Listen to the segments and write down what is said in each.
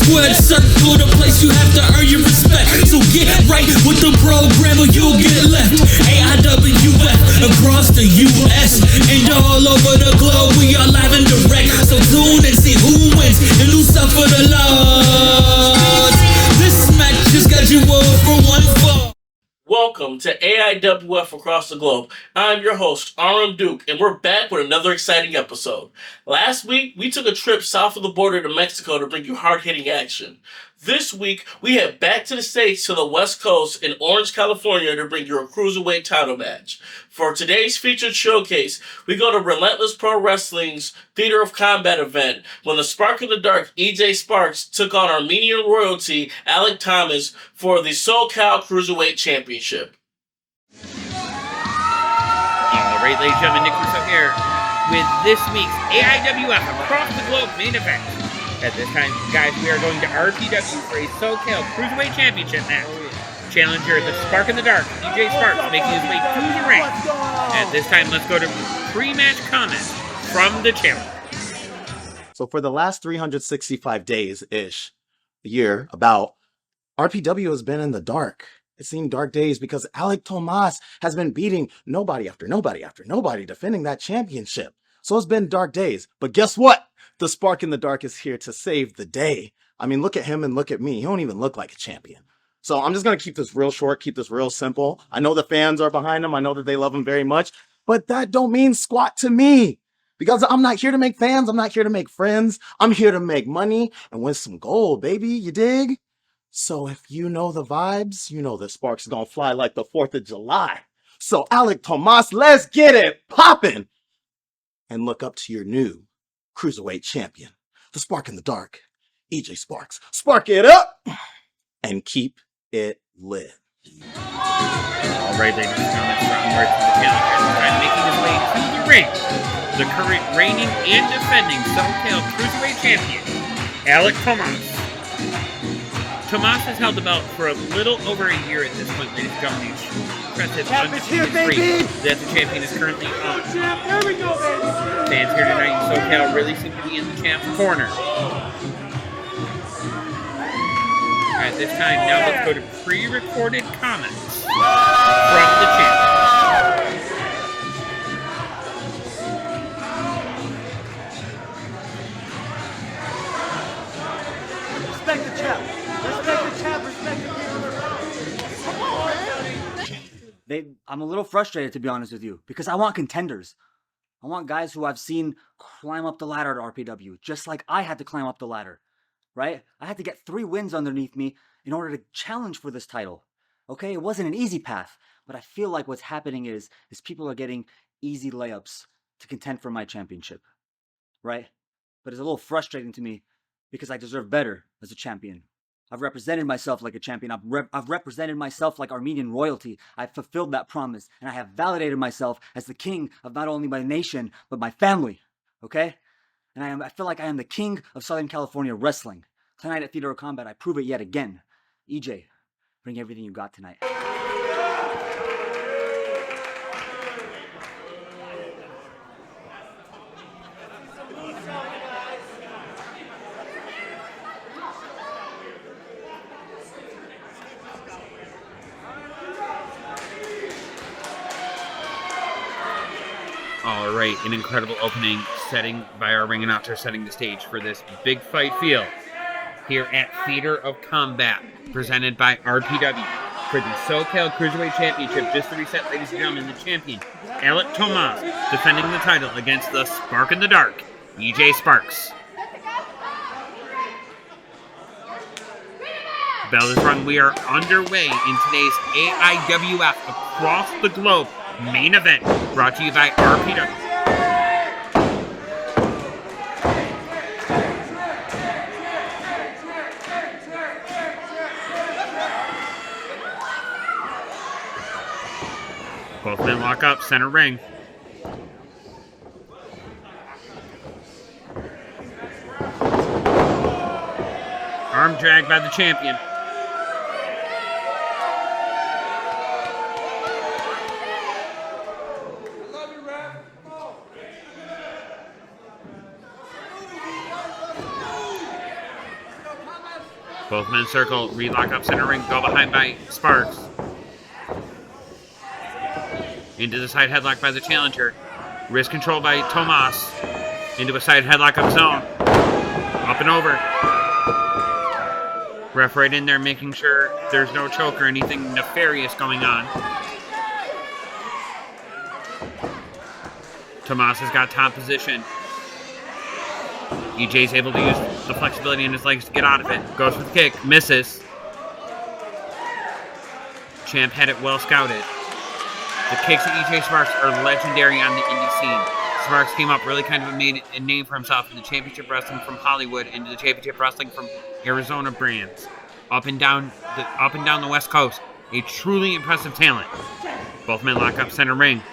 squared circle, the place you have to earn your respect. So get right with the program or you'll get left. AIWF across the US and all over the globe. We are live and direct, so tune and see who wins and who suffer the loss. This match just got you over one fall. Welcome to AIWF Across the Globe. I'm your host, Aram Duke, and we're back with another exciting episode. Last week, we took a trip south of the border to Mexico to bring you hard-hitting action. This week, we head back to the States to the West Coast in Orange, California to bring you a Cruiserweight title match. For today's featured showcase, we go to Relentless Pro Wrestling's Theater of Combat event when the Spark in the Dark, EJ Sparks, took on Armenian royalty Alec Thomas for the SoCal Cruiserweight Championship. Alright, ladies and gentlemen, Nick Russo here with this week's AIWF Across the Globe main event. At this time, guys, we are going to RPW for a SoCal Cruiserweight Championship match. Challenger, the Spark in the Dark, EJ Sparks, making his way to the ring. At this time, let's go to pre-match comments from the challenger. So for the last 365 days-ish, a year, about, RPW has been in the dark. It's seen dark days because Alec Tomas has been beating nobody after nobody after nobody, defending that championship. So it's been dark days. But guess what? The Spark in the Dark is here to save the day. I mean, look at him and look at me. He don't even look like a champion. So I'm just going to keep this real short, keep this real simple. I know the fans are behind him. I know that they love him very much. But that don't mean squat to me. Because I'm not here to make fans. I'm not here to make friends. I'm here to make money and win some gold, baby. You dig? So if you know the vibes, you know the Sparks is going to fly like the 4th of July. So Alec Tomas, let's get it popping. And look up to your new Cruiserweight champion, the Spark in the Dark, EJ Sparks. Spark it up and keep it lit. All right, ladies and gentlemen, onward to the challenger, time making his way to the ring. The current reigning and defending SoCal Cruiserweight champion, Alec Tomas. Tomas has held the belt for a little over a year at this point, ladies and gentlemen. Impressive undisputed streak that the champion is currently on. There we go, baby. Fans here tonight in SoCal really seem to be in the champ's corner. Alright, this time, now let's go to pre-recorded comments from the champion. Respect the champ. Respect the champ. Respect the people around. Come on, man. I'm a little frustrated, to be honest with you, because I want contenders. I want guys who I've seen climb up the ladder at RPW, just like I had to climb up the ladder, right? I had to get 3 wins underneath me in order to challenge for this title. Okay, it wasn't an easy path, but I feel like what's happening is people are getting easy layups to contend for my championship, right? But it's a little frustrating to me because I deserve better as a champion. I've represented myself like a champion. I've represented myself like Armenian royalty. I've fulfilled that promise, and I have validated myself as the king of not only my nation, but my family, okay? And I feel like I am the king of Southern California wrestling. Tonight at Theater of Combat, I prove it yet again. EJ, bring everything you got tonight. All right, an incredible opening setting by our ring announcer, setting the stage for this big fight feel here at Theater of Combat, presented by RPW for the SoCal Cruiserweight Championship. Just to reset, ladies and gentlemen, the champion, Alec Tomas, defending the title against the Spark in the Dark, EJ Sparks. Bell is rung. We are underway in today's AIWF Across the Globe main event, brought to you by RPW. Both men lock up, center ring. Arm drag by the champion. Both men circle, Reed lock up center ring, go behind by Sparks. Into the side headlock by the challenger. Wrist control by Tomas. Into a side headlock of his own. Up and over. Ref right in there making sure there's no choke or anything nefarious going on. Tomas has got top position. EJ's able to use the flexibility in his legs to get out of it. Goes for the kick. Misses. Champ had it well scouted. The kicks of EJ Sparks are legendary on the indie scene. Sparks came up, really kind of made a name for himself in the championship wrestling from Hollywood into the championship wrestling from Arizona brands. Up and down the West Coast. A truly impressive talent. Both men lock up center ring.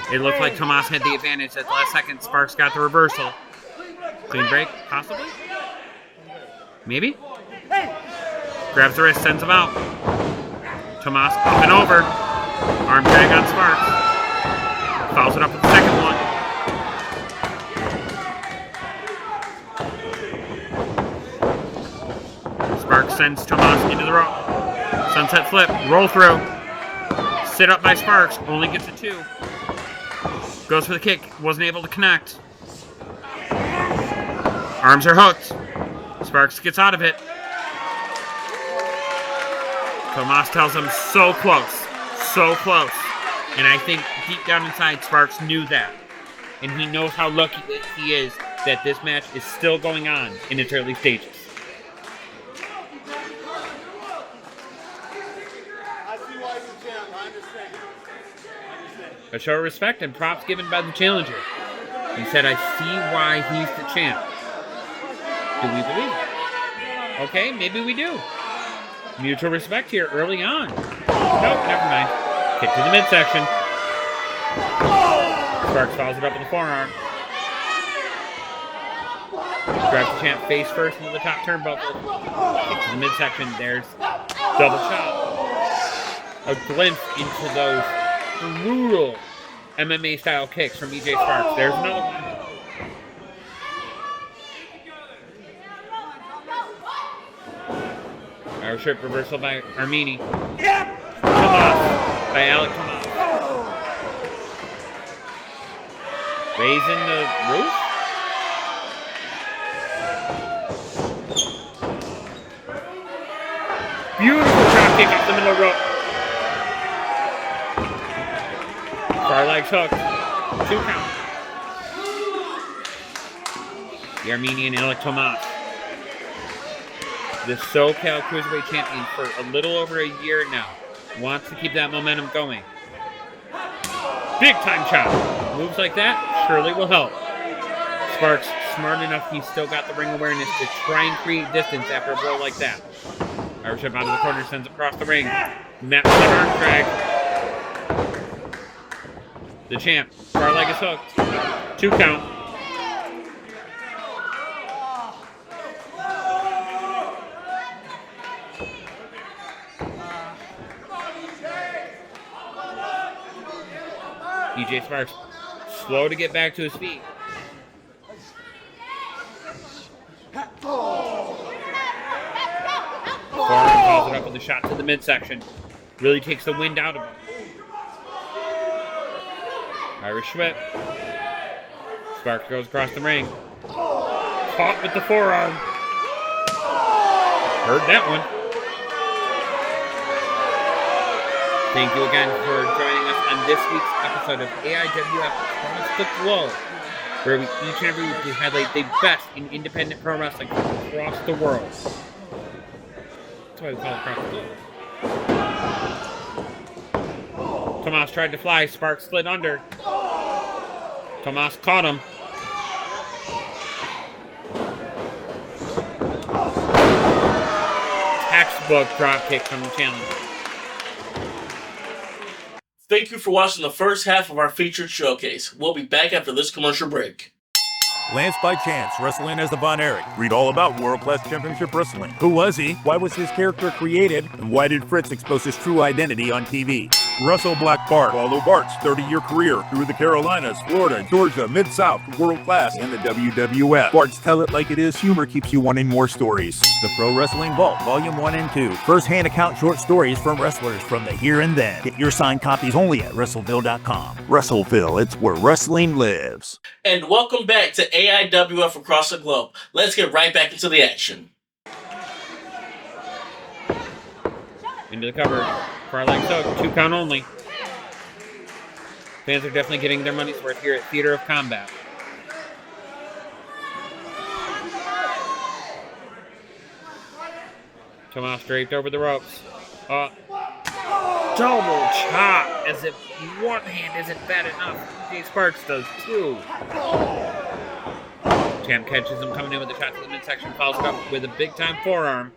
It looked like Tomas had the advantage at the last second. Sparks got the reversal. Clean break, possibly? Maybe? Grabs the wrist, sends him out. Tomas up and over. Arm drag on Sparks. Fouls it up with the second one. Sparks sends Tomas into the rope. Sunset flip, roll through. Sit up by Sparks, only gets a 2. Goes for the kick, wasn't able to connect. Arms are hooked. Sparks gets out of it. Tomas tells him, so close, so close. And I think deep down inside, Sparks knew that. And he knows how lucky he is that this match is still going on in its early stages. A show of respect and props given by the challenger. He said, I see why he's the champ. Do we believe it? Okay, maybe we do. Mutual respect here early on. Nope, never mind. Kick to the midsection. Sparks follows it up with the forearm. Grabs the champ face first into the top turnbuckle. Kick to the midsection. There's double chop. A glimpse into those brutal MMA style kicks from EJ Sparks. There's another one. Irish whip reversal by Armini. Tomas by Alec Tomas. Raising the roof. Beautiful drop kick up the middle rope. Far legs hooked. 2 count. The Armenian Alec Tomas. The SoCal Cruiserweight Champion for a little over a year now. Wants to keep that momentum going. Big time chop. Moves like that surely will help. Sparks, smart enough, he's still got the ring awareness to try and create distance after a blow like that. Irish whip out of the corner, sends across the ring. Met with an arm drag. The champ, far leg is hooked. 2 count. EJ Sparks, slow to get back to his feet. Forearm calls it up with a shot to the midsection. Really takes the wind out of him. Irish whip. Sparks goes across the ring. Caught with the forearm. Heard that one. Thank you again for joining us on this week's episode of AIWF Across the Globe, where we each and every week we highlight the best in independent pro wrestling across the world. That's why we call it Across the Globe. Tomas tried to fly, Sparks slid under. Tomas caught him. Textbook dropkick from the challenger. Thank you for watching the first half of our featured showcase. We'll be back after this commercial break. Lance by Chance, wrestling as the Von Erich. Read all about World Class Championship Wrestling. Who was he? Why was his character created? And why did Fritz expose his true identity on TV? Russell Black Bart. Follow Bart's 30-year career through the Carolinas, Florida, Georgia, Mid-South, World Class, and the WWF. Bart's Tell It Like It Is humor keeps you wanting more stories. The Pro Wrestling Vault, Volume 1 and 2. First-hand account short stories from wrestlers from the here and then. Get your signed copies only at WrestleVille.com. WrestleVille, it's where wrestling lives. And welcome back to AIWF Across the Globe. Let's get right back into the action. Into the cover. Far leg soak. 2 count only. Fans are definitely getting their money's worth here at Theater of Combat. Tomas draped over the ropes. Double chop, as if one hand isn't bad enough. Jay Sparks does 2. Champ catches him coming in with a shot to the midsection, follows it up with a big-time forearm.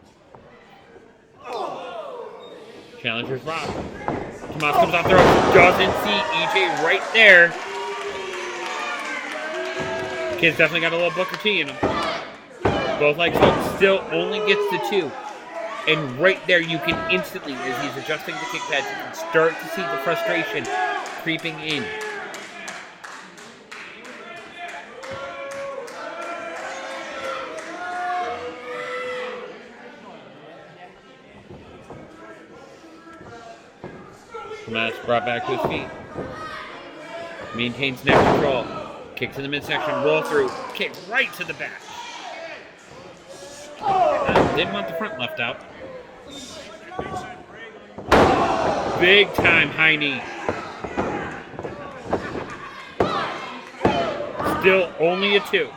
Challenger's rock. Tomas comes off the rope, doesn't see EJ right there. Kid's definitely got a little Booker T in him. Both legs hook, still only gets the 2. And right there you can instantly, as he's adjusting the kick pads, you can start to see the frustration creeping in. Tomas brought back to his feet. Maintains neck control. Kick to the midsection, roll through, kick right to the back. Didn't want the front left out. Big time high knee. Still only a 2.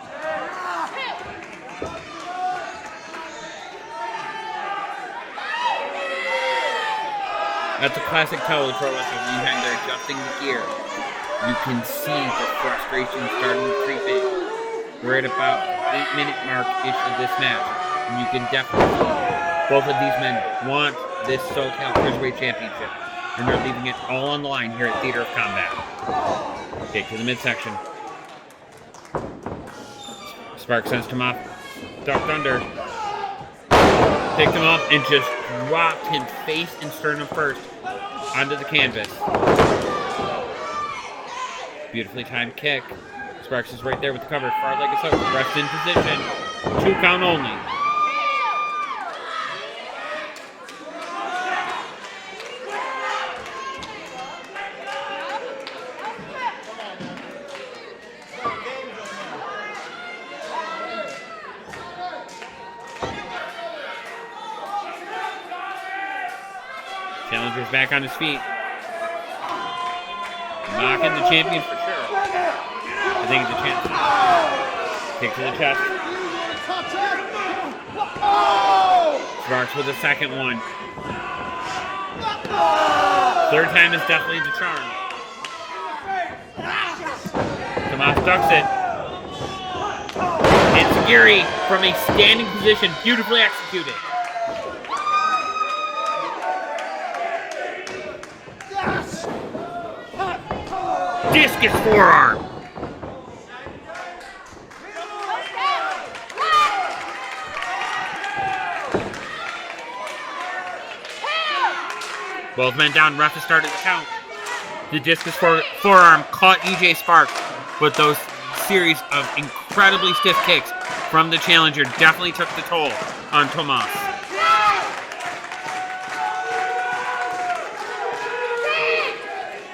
That's a classic tell of the pro wrestling. Anytime they're adjusting the gear, you can see the frustration starting to creep in. We're at about 8-minute mark-ish of this match, and you can definitely see both of these men want this SoCal Cruiserweight Championship, and they're leaving it all on the line here at Theater of Combat. Kick to the midsection. Sparks sends him off, ducked under, picked him up, and just dropped him face and sternum first onto the canvas. Beautifully timed kick. Sparks is right there with the cover. Far leg is hooked. Rest in position. 2 count only. Challenger's back on his feet. Knocking the champion for sure. I think it's a chance. Kick to the chest. Sparks with a second one. Third time is definitely the charm. Tomas ducks it. It's Gary from a standing position, beautifully executed. Discus forearm. Both men down. Ref has started the count. The discus forearm caught EJ Sparks, but those series of incredibly stiff kicks from the challenger definitely took the toll on Tomas.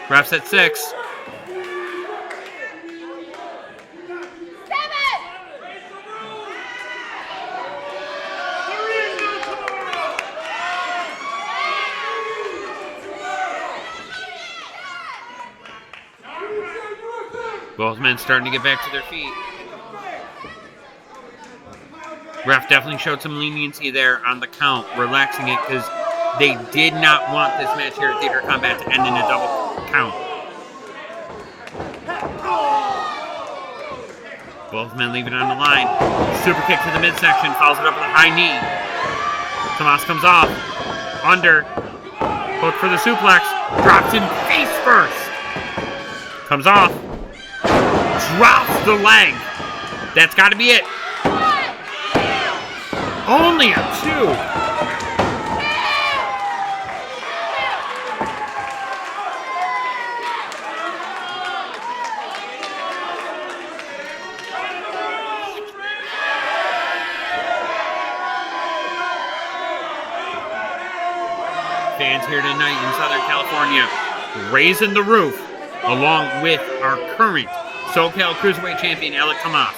Ref's at 6. Both men starting to get back to their feet. Ref definitely showed some leniency there on the count, relaxing it because they did not want this match here at Theater Combat to end in a double count. Both men leaving it on the line. Super kick to the midsection, follows it up with a high knee. Tomas comes off. Under. Hook for the suplex. Drops him face first. Comes off. Drops the leg. That's got to be it. Only a 2. Fans here tonight in Southern California raising the roof along with our current SoCal Cruiserweight Champion, Alec Tomas.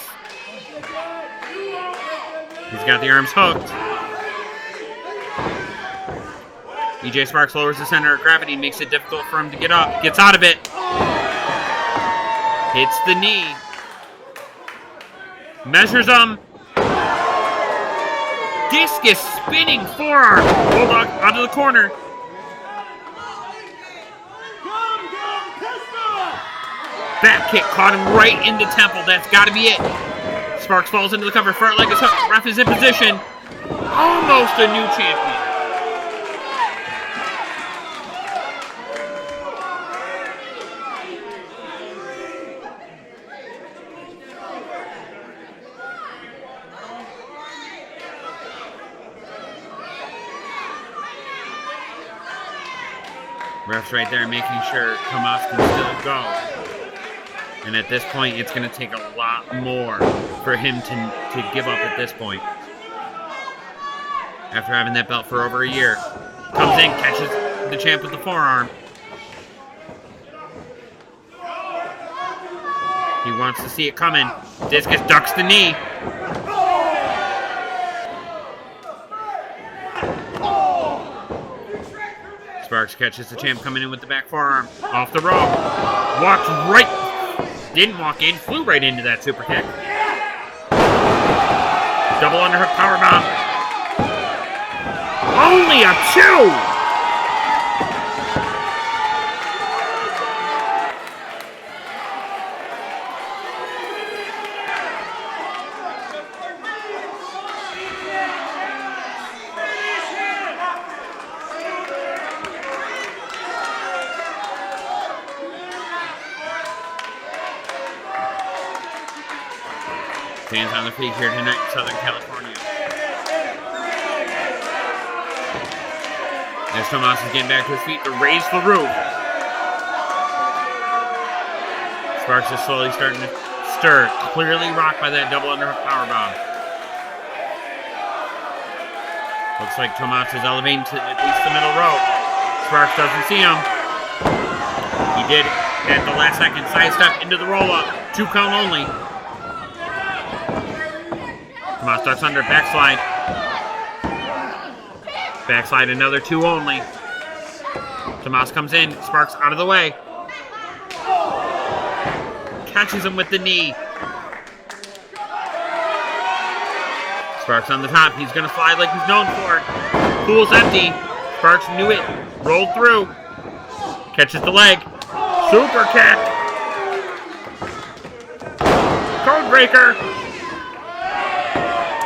He's got the arms hooked. EJ Sparks lowers the center of gravity, makes it difficult for him to get up. Gets out of it. Hits the knee. Measures him. Discus spinning forearm. Bulldog out of the corner. Back kick caught him right in the temple. That's got to be it. Sparks falls into the cover. Front leg is hooked. Ref is in position. Almost a new champion. Ref's right there making sure Tomas can still go. And at this point, it's going to take a lot more for him to give up at this point. After having that belt for over a year. Comes in, catches the champ with the forearm. He wants to see it coming. Discus ducks the knee. Sparks catches the champ coming in with the back forearm. Off the rope. Walked right. Didn't walk in. Flew right into that super kick. Double underhook powerbomb. Only a 2! Fans on their feet here tonight in Southern California. As Tomas is getting back to his feet to raise the roof. Sparks is slowly starting to stir. Clearly rocked by that double underhook powerbomb. Looks like Tomas is elevating to at least the middle rope. Sparks doesn't see him. He did at the last second sidestep into the roll-up. 2 count only. Tomas ducks under, backslide. Backslide, another 2 only. Tomas comes in, Sparks out of the way. Catches him with the knee. Sparks on the top, he's gonna slide like he's known for. Pool's empty. Sparks knew it, rolled through. Catches the leg. Super kick. Code breaker.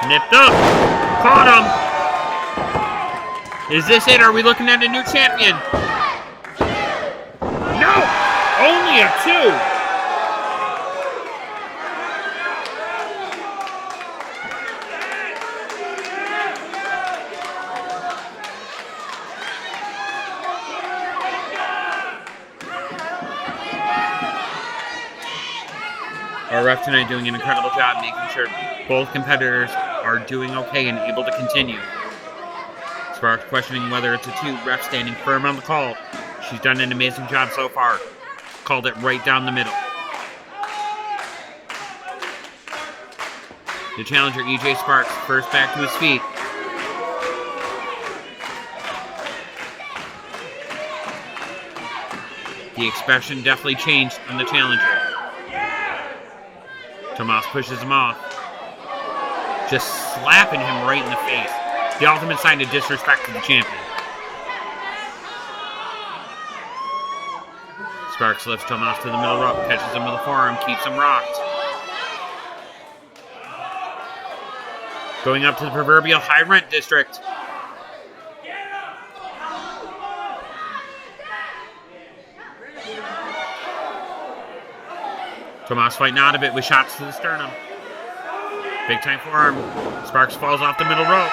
Nipped up. Caught him. Is this it? Are we looking at a new champion? No! Only a 2! Our ref tonight doing an incredible job making sure both competitors are doing okay and able to continue. Sparks questioning whether it's a 2, ref standing firm on the call. She's done an amazing job so far. Called it right down the middle. The challenger, EJ Sparks, first back to his feet. The expression definitely changed on the challenger. Tomas pushes him off. Just slapping him right in the face. The ultimate sign of disrespect to the champion. Sparks lifts Tomas to the middle rope, catches him with a forearm, keeps him rocked. Going up to the proverbial high rent district. Tomas fighting out of it with shots to the sternum. Big time forearm. Sparks falls off the middle rope.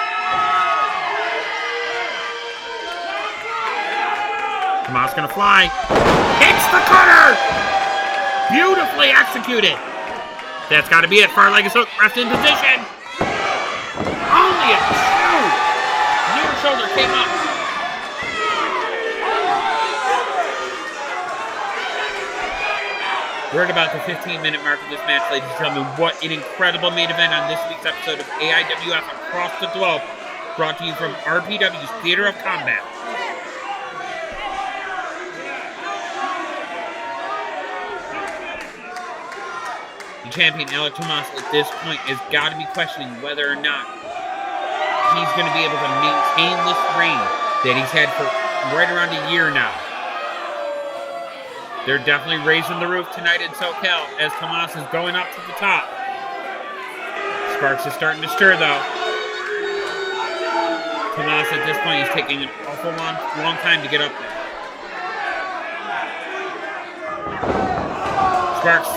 Tomas gonna fly. Hits the cutter! Beautifully executed. That's gotta be it. Far leg is hooked. Ref in position. Only a 2. Near shoulder came up. We're at about the 15-minute mark of this match, ladies and gentlemen. What an incredible main event on this week's episode of AIWF Across the Globe, brought to you from RPW's Theater of Combat. The champion, Alex Tomas, at this point has got to be questioning whether or not he's going to be able to maintain this reign that he's had for right around a year now. They're definitely raising the roof tonight in SoCal as Tomas is going up to the top. Sparks is starting to stir, though. Tomas at this point is taking an awful long time to get up there. Sparks,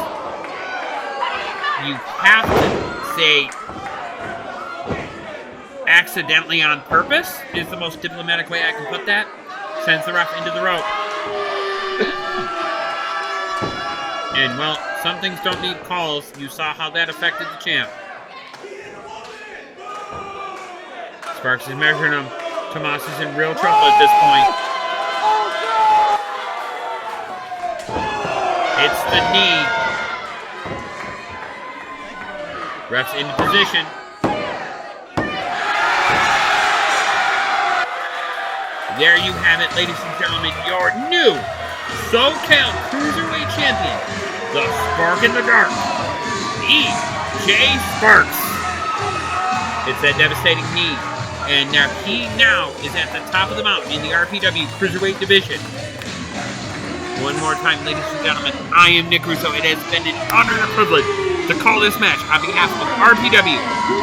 you have to say accidentally on purpose is the most diplomatic way I can put that. Sends the ref into the rope. And, well, some things don't need calls. You saw how that affected the champ. Sparks is measuring him. Tomas is in real trouble at this point. It's the knee. Ref's in position. There you have it, ladies and gentlemen. Your new SoCal Cruiserweight Champion, the Spark in the Dark, E.J. Sparks. It's that devastating knee. And now he is at the top of the mountain in the RPW Cruiserweight Division. One more time, ladies and gentlemen, I am Nick Russo. It has been an honor and a privilege to call this match on behalf of RPW,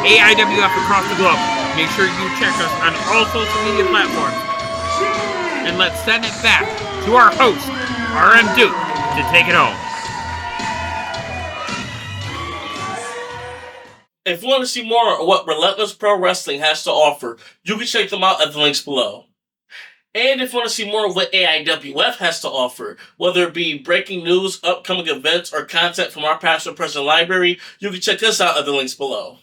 AIWF across the globe. Make sure you check us on all social media platforms. And let's send it back to our host, RM Duke, to take it home. If you want to see more of what Relentless Pro Wrestling has to offer, you can check them out at the links below. And if you want to see more of what AIWF has to offer, whether it be breaking news, upcoming events, or content from our past or present library, you can check us out at the links below.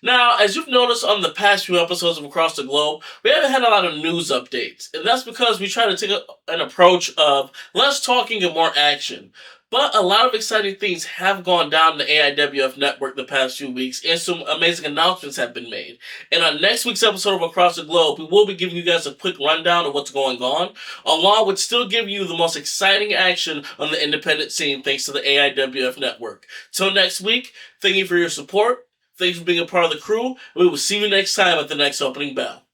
Now, as you've noticed on the past few episodes of Across the Globe, we haven't had a lot of news updates. And that's because we try to take an approach of less talking and more action. But a lot of exciting things have gone down in the AIWF network the past few weeks, and some amazing announcements have been made. And on next week's episode of Across the Globe, we will be giving you guys a quick rundown of what's going on, along with still giving you the most exciting action on the independent scene thanks to the AIWF network. Till next week, thank you for your support. Thanks for being a part of the crew, and we will see you next time at the next opening bell.